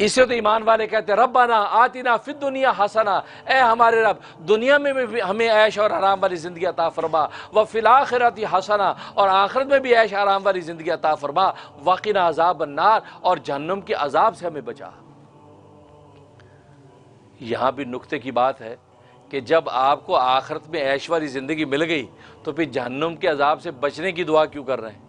इसे तो ईमान वाले कहते हैं रब्बाना आतिना फिद दुनिया हसना, ए हमारे रब दुनिया में भी हमें ऐश और आराम वाली ज़िंदगी अता फरमा, व फिल आखिरति हसना, और आखिरत में भी ऐश आराम वाली ज़िंदगी अता फरमा, वक़िना अज़ाब अन्नार, और जहन्नुम के अजाब से हमें बचा। यहाँ भी नुक्ते की बात है कि जब आपको आखिरत में ऐश वाली ज़िंदगी मिल गई तो फिर जहन्नुम के अजाब से बचने की दुआ क्यों कर रहे हैं?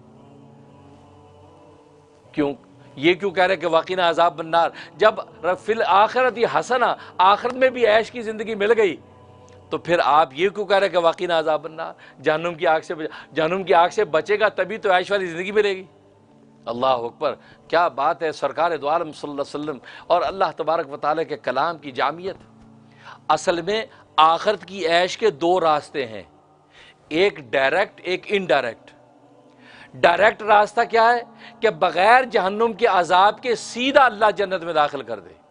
क्यों ये क्यों कह रहे हैं कि वक़िना अज़ाब अन्नार? जब फिल आखिरती हसना, आखिरत में भी ऐश की ज़िंदगी मिल गई तो फिर आप ये क्यों कह रहे हैं कि वक़िना अज़ाब अन्नार? जहन्नुम की आग से जहन्नुम की आग से बचेगा तभी तो ऐश वाली ज़िंदगी मिलेगी। अल्लाह अकबर, क्या बात है सरकार दो आलम सल्लल्लाहु अलैहि वसल्लम और अल्लाह तबारक व तआला के कलाम की जामियत। असल में आखिरत की ऐश के दो रास्ते हैं, एक डायरेक्ट एक इनडायरेक्ट। डायरेक्ट रास्ता क्या है कि बगैर जहन्नुम के अजाब के सीधा अल्लाह जन्नत में दाखिल कर दे,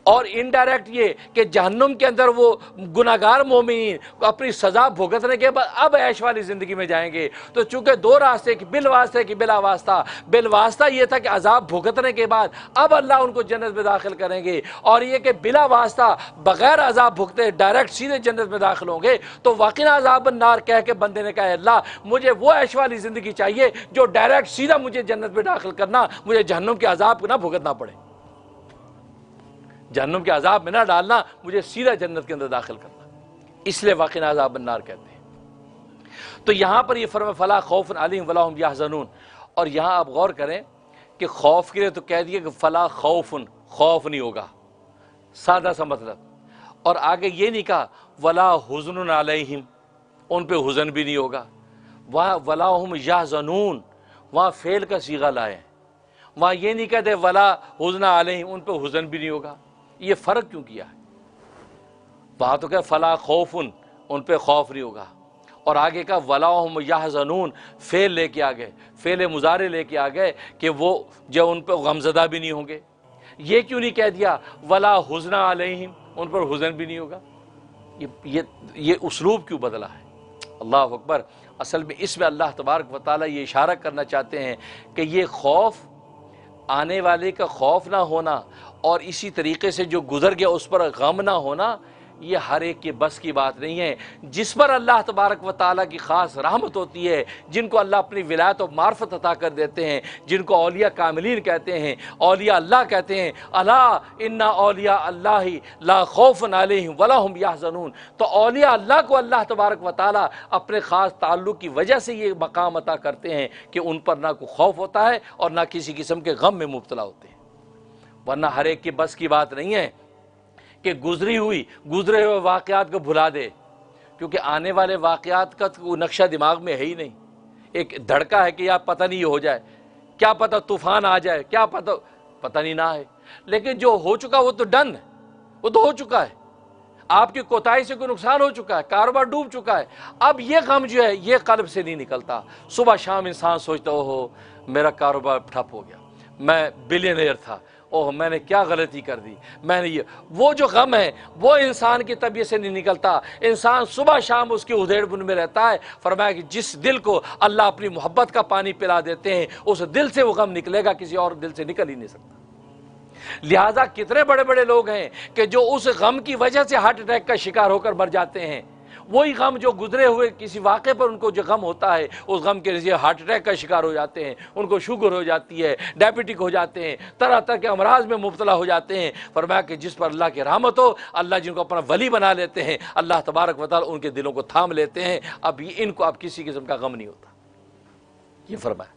और इनडायरेक्ट ये कि जहन्नुम के अंदर वो गुनाहगार मोमिन अपनी सजा भुगतने के बाद अब ऐश वाली जिंदगी में जाएंगे। तो चूंकि दो रास्ते की बिल वास्ते की बिला वास्ता, बिल वास्ता ये था कि अजाब भुगतने के बाद अब अल्लाह उनको जन्नत में दाखिल करेंगे, और ये कि बिला वास्ता बगैर अजाब भुगते डायरेक्ट सीधे जन्नत में दाखिल होंगे। तो वक़िना अज़ाब अन्नार कह के बंदे ने कहा अल्लाह मुझे वो ऐश वाली जिंदगी चाहिए जो डायरेक्ट सीधा मुझे जन्नत में दाखिल करना, मुझे जहन्नुम के अजाब ना भुगतना पड़े, जहन्नुम के अजाब में ना डालना, मुझे सीधा जन्नत के अंदर दाखिल करना। इसलिए वक़िना अज़ाब अन्नार कहते हैं। तो यहां पर यह फरमा फला खौफुन अलैहिम वला हुम यहज़नून, और यहां आप गौर करें कि खौफ के लिए तो कह दिया कि फला खौफुन, खौफ नहीं होगा, सादा सा मतलब, और आगे ये नहीं कहा वला हुज़्नुन अलैहिम, उन पे हुज़न भी नहीं होगा। वहाँ वला हुम यहज़नून, वहाँ फेल का सीगा लाए, वहाँ ये नहीं कहते वला हुज़्ना अलैहिम, उन पे हुज़न भी नहीं होगा। ये फ़र्क क्यों किया है? वहाँ तो क्या फला खौफुन, उन पे खौफ नहीं होगा, और आगे का वला हुम यहज़नून, फेल लेके आ गए, फेल मुज़ारे लेके आ गए कि वो जो उन पर गमज़दा भी नहीं होंगे। ये क्यों नहीं कह दिया वला हुज़्ना अलैहिम, उन पर हुज़न भी नहीं होगा? ये उसलूब क्यों बदला है? अल्लाह अकबर। असल में इसमें अल्लाह तबारक व तआला ये इशारा करना चाहते हैं कि ये खौफ आने वाले का खौफ ना होना, और इसी तरीके से जो गुजर गया उस पर गम ना होना, ये हर एक के बस की बात नहीं है। जिस पर अल्लाह तबारक व तआला की ख़ास रहमत होती है, जिनको अल्लाह अपनी विलायत और मार्फत अता कर देते हैं, जिनको औलिया कामिलीन कहते हैं, औलिया अल्लाह कहते हैं, अला इन्ना औलिया अल्लाहि ला खौफुन अलैहिम वला हुम यहज़नून। तो औलिया अल्लाह को अल्लाह तबारक व तआला अपने ख़ास ताल्लुक़ की वजह से ये मकाम अता करते हैं कि उन पर ना कोई खौफ होता है और ना किसी किस्म के गम में मुब्तला होते हैं। वरना हर एक की बस की बात नहीं है कि गुजरे हुए वाक़यात को भुला दे, क्योंकि आने वाले वाक़यात का तो नक्शा दिमाग में है ही नहीं। एक धड़का है कि यार पता नहीं हो जाए, क्या पता तूफान आ जाए, क्या पता नहीं ना है, लेकिन जो हो चुका वो तो डन है, वो तो हो चुका है। आपकी कोताही से कोई नुकसान हो चुका है, कारोबार डूब चुका है। अब ये गम जो है ये कल्ब से नहीं निकलता। सुबह शाम इंसान सोचता हो मेरा कारोबार ठप हो गया, मैं बिलियनर था, ओह मैंने क्या गलती कर दी, मैंने ये, वो जो गम है वो इंसान की तबीयत से नहीं निकलता। इंसान सुबह शाम उसकी उधेड़-बुन में रहता है। फरमाया कि जिस दिल को अल्लाह अपनी मोहब्बत का पानी पिला देते हैं उस दिल से वो गम निकलेगा, किसी और दिल से निकल ही नहीं सकता। लिहाजा कितने बड़े बड़े लोग हैं कि जो उस गम की वजह से हार्ट अटैक का शिकार होकर मर जाते हैं। वही गम जो गुजरे हुए किसी वाक़े पर उनको जो गम होता है, उस गम के जरिए हार्ट अटैक का शिकार हो जाते हैं, उनको शुगर हो जाती है, डायबिटिक हो जाते हैं, तरह तरह के अमराज में मुब्तला हो जाते हैं। फरमाया कि जिस पर अल्लाह की रहमत हो, अल्लाह जिनको अपना वली बना लेते हैं, अल्लाह तबारक व तआला उनके दिलों को थाम लेते हैं। अब इनको अब किसी किस्म का गम नहीं होता, ये फरमाया।